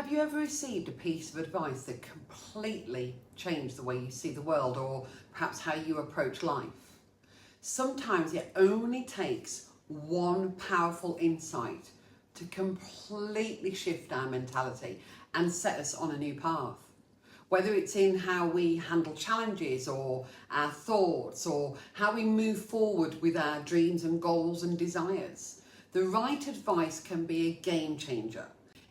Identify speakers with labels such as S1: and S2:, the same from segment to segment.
S1: Have you ever received a piece of advice that completely changed the way you see the world, or perhaps how you approach life? Sometimes it only takes one powerful insight to completely shift our mentality and set us on a new path. Whether it's in how we handle challenges or our thoughts, or how we move forward with our dreams and goals and desires, the right advice can be a game changer.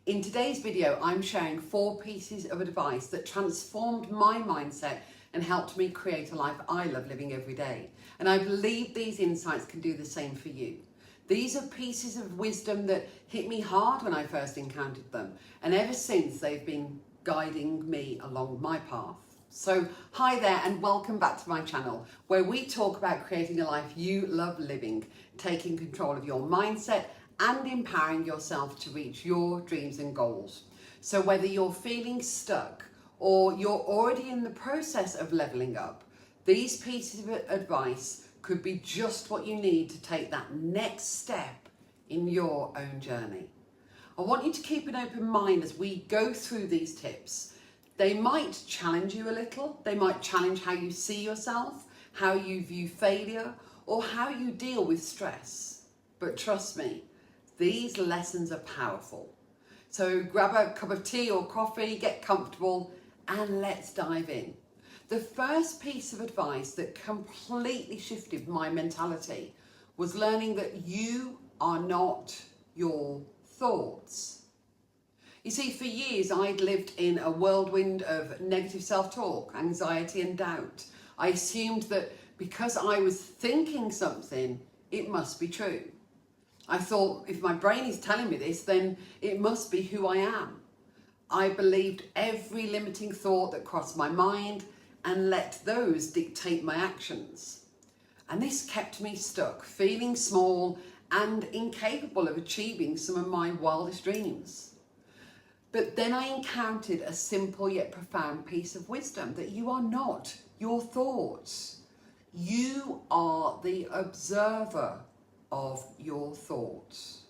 S1: In today's video, I'm sharing 4 pieces of advice that transformed my mindset and helped me create a life I love living every day. And I believe these insights can do the same for you. These are pieces of wisdom that hit me hard when I first encountered them, and ever since they've been guiding me along my path. So hi there, and welcome back to my channel, where we talk about creating a life you love living, taking control of your mindset and empowering yourself to reach your dreams and goals. So whether you're feeling stuck or you're already in the process of leveling up, these pieces of advice could be just what you need to take that next step in your own journey. I want you to keep an open mind as we go through these tips. They might challenge you a little. They might challenge how you see yourself, how you view failure, or how you deal with stress. But trust me, these lessons are powerful. So grab a cup of tea or coffee, get comfortable, and let's dive in. The first piece of advice that completely shifted my mentality was learning that you are not your thoughts. You see, for years I'd lived in a whirlwind of negative self-talk, anxiety and doubt. I assumed that because I was thinking something, it must be true. I thought, if my brain is telling me this, then it must be who I am. I believed every limiting thought that crossed my mind and let those dictate my actions. And this kept me stuck, feeling small and incapable of achieving some of my wildest dreams. But then I encountered a simple yet profound piece of wisdom, that you are not your thoughts. You are the observer of your thoughts.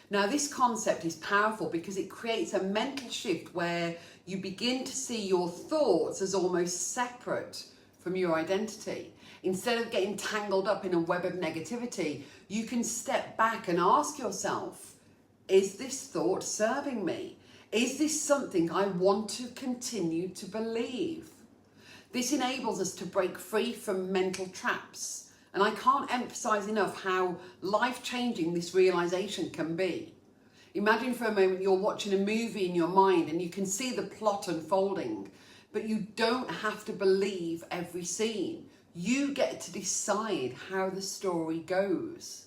S1: Now, this concept is powerful because it creates a mental shift where you begin to see your thoughts as almost separate from your identity. Instead of getting tangled up in a web of negativity, you can step back and ask yourself, is this thought serving me? Is this something I want to continue to believe? This enables us to break free from mental traps. And I can't emphasize enough how life-changing this realization can be. Imagine for a moment you're watching a movie in your mind and you can see the plot unfolding, but you don't have to believe every scene. You get to decide how the story goes.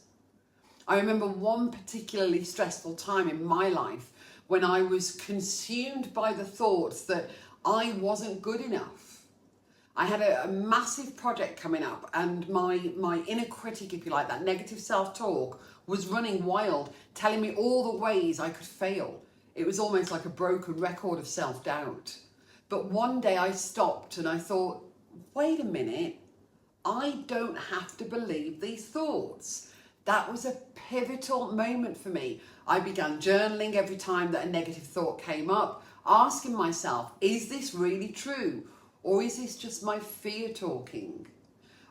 S1: I remember one particularly stressful time in my life when I was consumed by the thoughts that I wasn't good enough. I had a massive project coming up, and my inner critic, if you like, that negative self-talk, was running wild, telling me all the ways I could fail. It was almost like a broken record of self-doubt. But one day I stopped and I thought, wait a minute, I don't have to believe these thoughts. That was a pivotal moment for me. I began journaling every time that a negative thought came up, asking myself, is this really true? Or is this just my fear talking?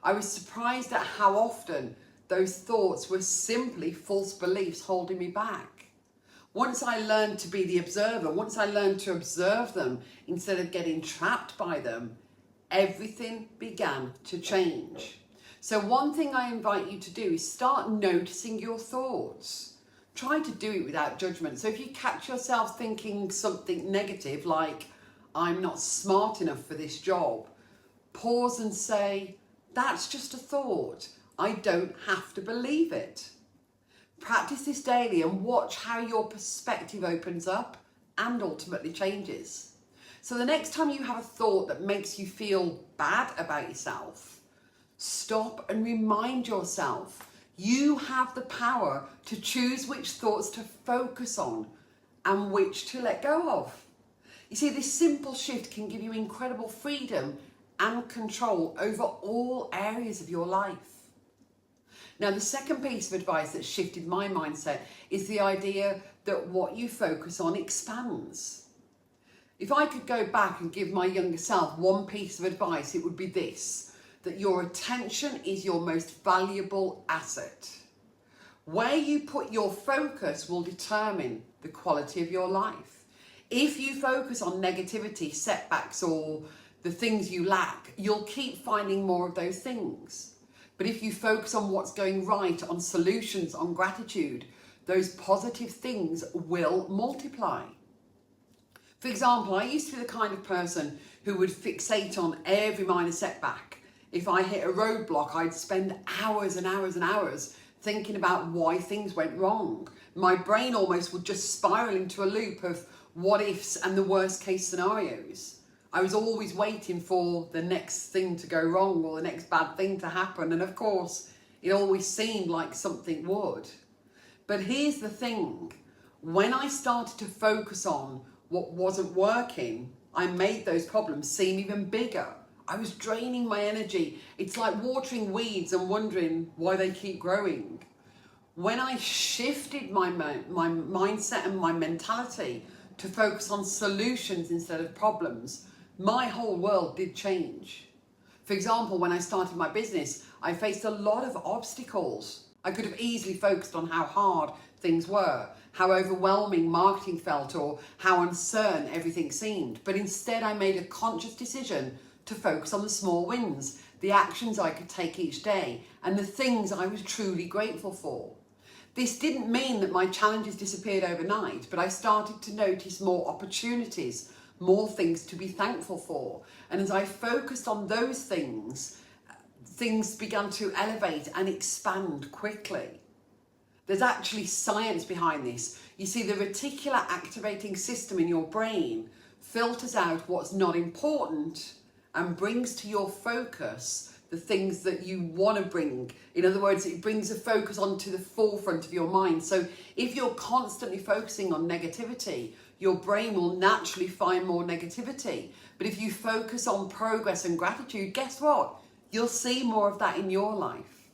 S1: I was surprised at how often those thoughts were simply false beliefs holding me back. Once I learned to be the observer, once I learned to observe them instead of getting trapped by them, everything began to change. So one thing I invite you to do is start noticing your thoughts. Try to do it without judgment. So if you catch yourself thinking something negative like, I'm not smart enough for this job, pause and say, that's just a thought. I don't have to believe it. Practice this daily and watch how your perspective opens up and ultimately changes. So the next time you have a thought that makes you feel bad about yourself, stop and remind yourself you have the power to choose which thoughts to focus on and which to let go of. You see, this simple shift can give you incredible freedom and control over all areas of your life. Now, the second piece of advice that shifted my mindset is the idea that what you focus on expands. If I could go back and give my younger self one piece of advice, it would be this: that your attention is your most valuable asset. Where you put your focus will determine the quality of your life. If you focus on negativity, setbacks, or the things you lack, you'll keep finding more of those things. But if you focus on what's going right, on solutions, on gratitude, those positive things will multiply. For example, I used to be the kind of person who would fixate on every minor setback. If I hit a roadblock, I'd spend hours and hours and hours thinking about why things went wrong. My brain almost would just spiral into a loop of what ifs and the worst case scenarios. I was always waiting for the next thing to go wrong or the next bad thing to happen. And of course, it always seemed like something would. But here's the thing. When I started to focus on what wasn't working, I made those problems seem even bigger. I was draining my energy. It's like watering weeds and wondering why they keep growing. When I shifted my mindset and my mentality to focus on solutions instead of problems, my whole world did change. For example, when I started my business, I faced a lot of obstacles. I could have easily focused on how hard things were, how overwhelming marketing felt, or how uncertain everything seemed. But instead, I made a conscious decision to focus on the small wins, the actions I could take each day, and the things I was truly grateful for. This didn't mean that my challenges disappeared overnight, but I started to notice more opportunities, more things to be thankful for. And as I focused on those things, things began to elevate and expand quickly. There's actually science behind this. You see, the reticular activating system in your brain filters out what's not important and brings to your focus the things that you want to bring. In other words, it brings a focus onto the forefront of your mind. So if you're constantly focusing on negativity, your brain will naturally find more negativity. But if you focus on progress and gratitude, guess what? You'll see more of that in your life.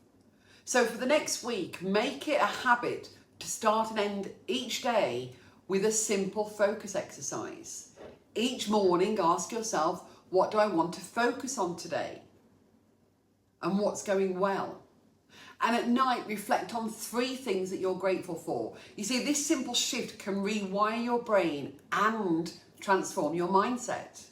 S1: So for the next week, make it a habit to start and end each day with a simple focus exercise. Each morning, ask yourself, what do I want to focus on today? And what's going well? And at night, reflect on 3 things that you're grateful for. You see, this simple shift can rewire your brain and transform your mindset.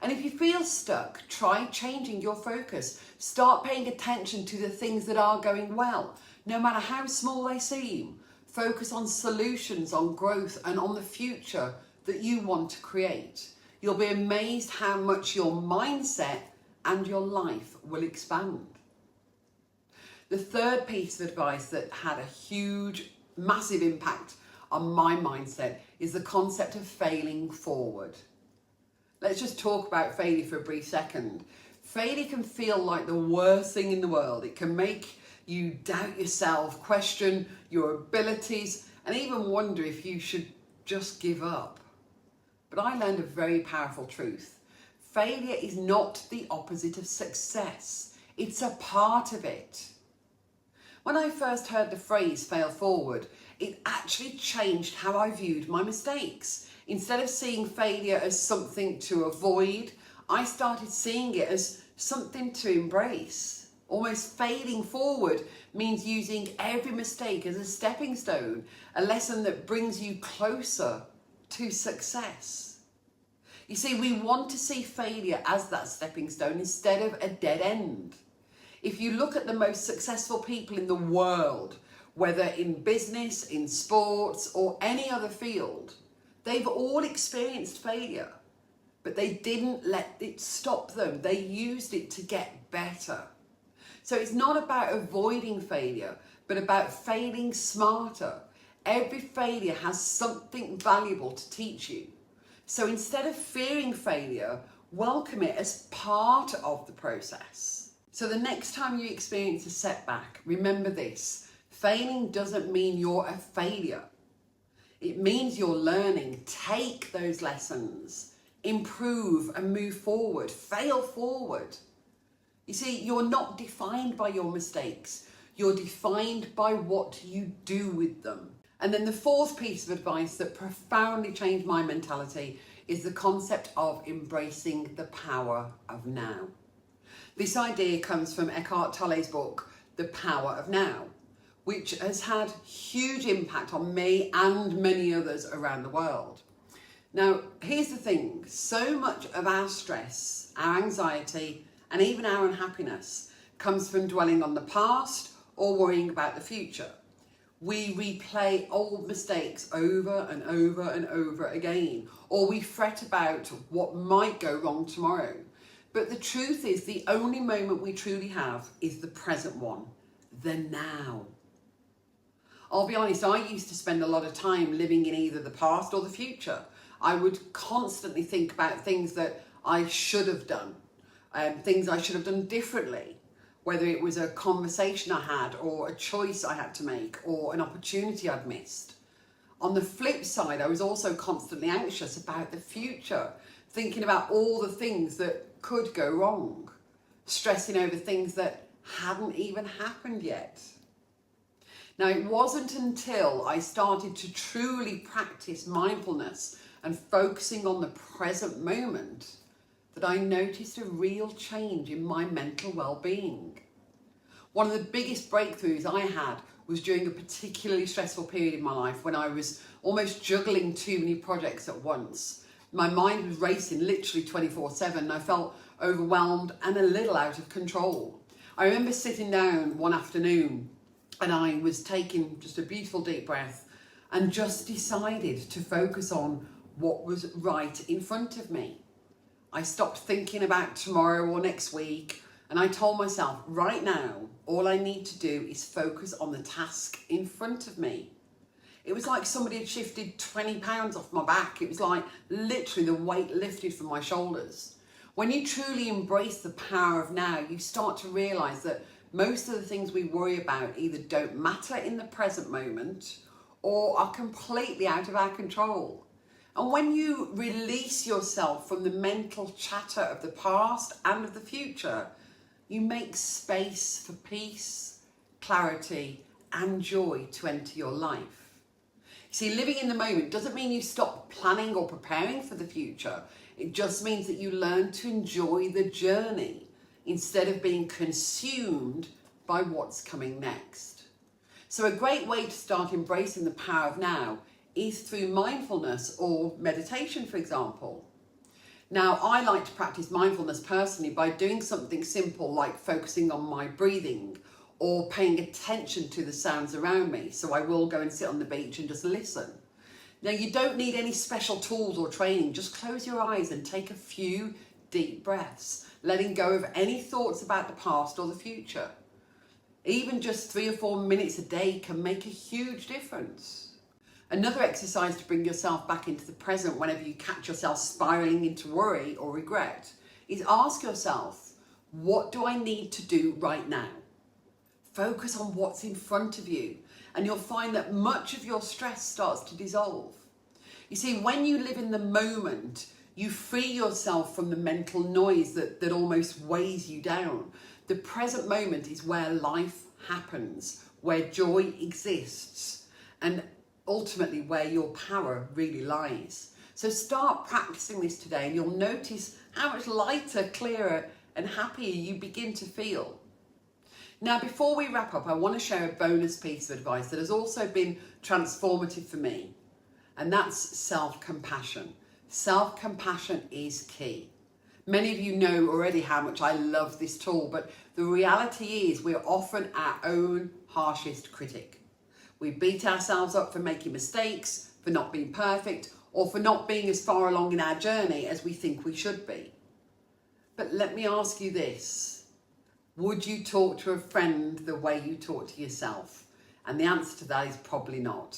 S1: And if you feel stuck, try changing your focus. Start paying attention to the things that are going well, no matter how small they seem. Focus on solutions, on growth, and on the future that you want to create. You'll be amazed how much your mindset and your life will expand. The third piece of advice that had a huge, massive impact on my mindset is the concept of failing forward. Let's just talk about failure for a brief second. Failure can feel like the worst thing in the world. It can make you doubt yourself, question your abilities, and even wonder if you should just give up. But I learned a very powerful truth. Failure is not the opposite of success. It's a part of it. When I first heard the phrase fail forward, it actually changed how I viewed my mistakes. Instead of seeing failure as something to avoid, I started seeing it as something to embrace. Almost failing forward means using every mistake as a stepping stone, a lesson that brings you closer to success. You see, we want to see failure as that stepping stone instead of a dead end. If you look at the most successful people in the world, whether in business, in sports, or any other field, they've all experienced failure, but they didn't let it stop them. They used it to get better. So it's not about avoiding failure, but about failing smarter. Every failure has something valuable to teach you. So instead of fearing failure, welcome it as part of the process. So the next time you experience a setback, remember this: failing doesn't mean you're a failure. It means you're learning. Take those lessons, improve and move forward, fail forward. You see, you're not defined by your mistakes. You're defined by what you do with them. And then the fourth piece of advice that profoundly changed my mentality is the concept of embracing the power of now. This idea comes from Eckhart Tolle's book, The Power of Now, which has had huge impact on me and many others around the world. Now, here's the thing, so much of our stress, our anxiety, and even our unhappiness comes from dwelling on the past or worrying about the future. We replay old mistakes over and over and over again, or we fret about what might go wrong tomorrow. But the truth is, the only moment we truly have is the present one, the now. I'll be honest, I used to spend a lot of time living in either the past or the future. I would constantly think about things that I should have done, things I should have done differently, whether it was a conversation I had or a choice I had to make or an opportunity I'd missed. On the flip side, I was also constantly anxious about the future, thinking about all the things that could go wrong, stressing over things that hadn't even happened yet. Now, it wasn't until I started to truly practice mindfulness and focusing on the present moment that I noticed a real change in my mental well-being. One of the biggest breakthroughs I had was during a particularly stressful period in my life when I was almost juggling too many projects at once. My mind was racing literally 24/7 and I felt overwhelmed and a little out of control. I remember sitting down one afternoon and I was taking just a beautiful deep breath and just decided to focus on what was right in front of me. I stopped thinking about tomorrow or next week and I told myself, right now, all I need to do is focus on the task in front of me. It was like somebody had shifted 20 pounds off my back. It was like literally the weight lifted from my shoulders. When you truly embrace the power of now, you start to realise that most of the things we worry about either don't matter in the present moment or are completely out of our control. And when you release yourself from the mental chatter of the past and of the future, you make space for peace, clarity, and joy to enter your life. See, living in the moment doesn't mean you stop planning or preparing for the future. It just means that you learn to enjoy the journey instead of being consumed by what's coming next. So a great way to start embracing the power of now is through mindfulness or meditation, for example. Now, I like to practice mindfulness personally by doing something simple like focusing on my breathing or paying attention to the sounds around me. So I will go and sit on the beach and just listen. Now, you don't need any special tools or training. Just close your eyes and take a few deep breaths, letting go of any thoughts about the past or the future. Even just 3 or 4 minutes a day can make a huge difference. Another exercise to bring yourself back into the present whenever you catch yourself spiraling into worry or regret is ask yourself, what do I need to do right now? Focus on what's in front of you and you'll find that much of your stress starts to dissolve. You see, when you live in the moment, you free yourself from the mental noise that almost weighs you down. The present moment is where life happens, where joy exists, and ultimately where your power really lies. So start practicing this today and you'll notice how much lighter, clearer, and happier you begin to feel. Now, before we wrap up, I want to share a bonus piece of advice that has also been transformative for me, and that's self-compassion. Self-compassion is key. Many of you know already how much I love this tool, but the reality is we're often our own harshest critic. We beat ourselves up for making mistakes, for not being perfect, or for not being as far along in our journey as we think we should be. But let me ask you this. Would you talk to a friend the way you talk to yourself? And the answer to that is probably not.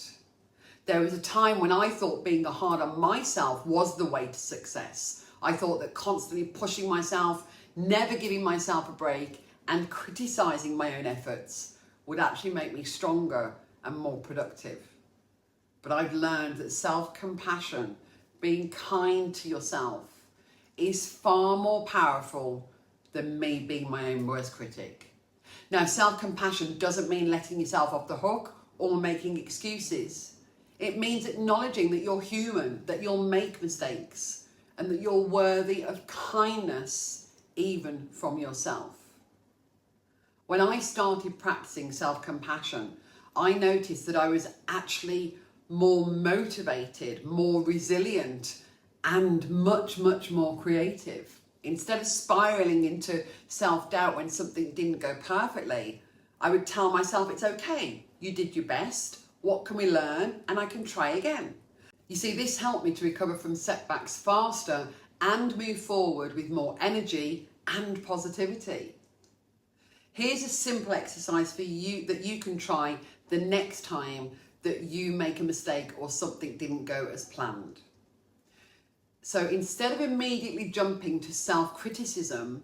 S1: There was a time when I thought being hard on myself was the way to success. I thought that constantly pushing myself, never giving myself a break, and criticising my own efforts would actually make me stronger and more productive. But I've learned that self-compassion, being kind to yourself, is far more powerful than me being my own worst critic. Now, self-compassion doesn't mean letting yourself off the hook or making excuses. It means acknowledging that you're human, that you'll make mistakes, and that you're worthy of kindness even from yourself. When I started practicing self-compassion, I noticed that I was actually more motivated, more resilient, and much, much more creative. Instead of spiraling into self-doubt when something didn't go perfectly, I would tell myself, it's okay, you did your best, what can we learn, and I can try again. You see, this helped me to recover from setbacks faster and move forward with more energy and positivity. Here's a simple exercise for you that you can try the next time that you make a mistake or something didn't go as planned. So instead of immediately jumping to self-criticism,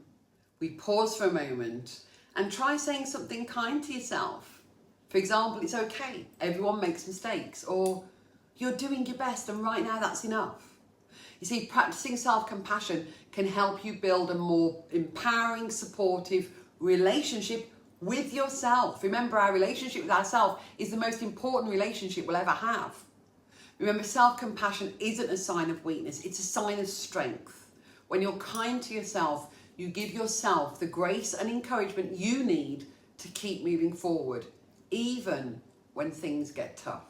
S1: we pause for a moment and try saying something kind to yourself. For example, it's okay, everyone makes mistakes, or you're doing your best and right now that's enough. You see, practicing self-compassion can help you build a more empowering, supportive relationship with yourself. Remember, our relationship with ourselves is the most important relationship we'll ever have. Remember, self-compassion isn't a sign of weakness, it's a sign of strength. When you're kind to yourself, you give yourself the grace and encouragement you need to keep moving forward, even when things get tough.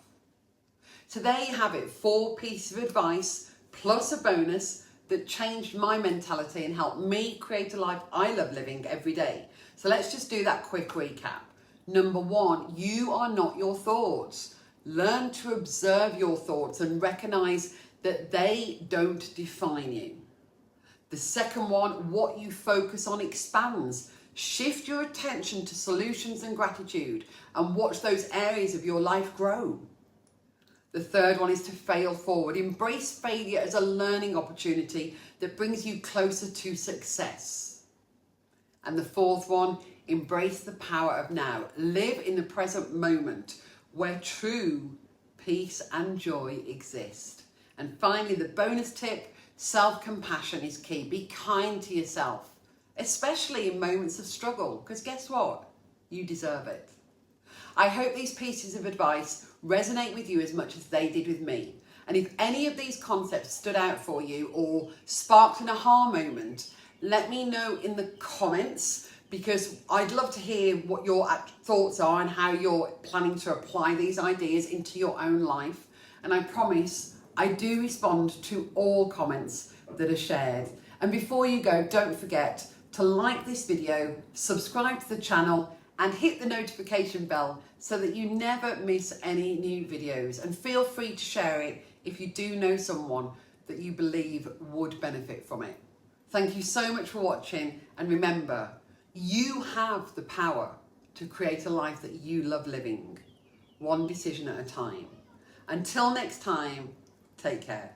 S1: So there you have it, 4 pieces of advice plus a bonus that changed my mentality and helped me create a life I love living every day. So let's just do that quick recap. Number 1, you are not your thoughts. Learn to observe your thoughts and recognize that they don't define you. The second one, what you focus on expands. Shift your attention to solutions and gratitude and watch those areas of your life grow. The third one is to fail forward. Embrace failure as a learning opportunity that brings you closer to success. And the fourth one, embrace the power of now. Live in the present moment where true peace and joy exist. And finally, the bonus tip, self-compassion is key. Be kind to yourself, especially in moments of struggle, because guess what? You deserve it. I hope these pieces of advice resonate with you as much as they did with me. And if any of these concepts stood out for you or sparked an aha moment, let me know in the comments, because I'd love to hear what your thoughts are and how you're planning to apply these ideas into your own life. And I promise I do respond to all comments that are shared. And before you go, don't forget to like this video, subscribe to the channel, and hit the notification bell so that you never miss any new videos. And feel free to share it if you do know someone that you believe would benefit from it. Thank you so much for watching, and remember, you have the power to create a life that you love living, one decision at a time. Until next time, take care.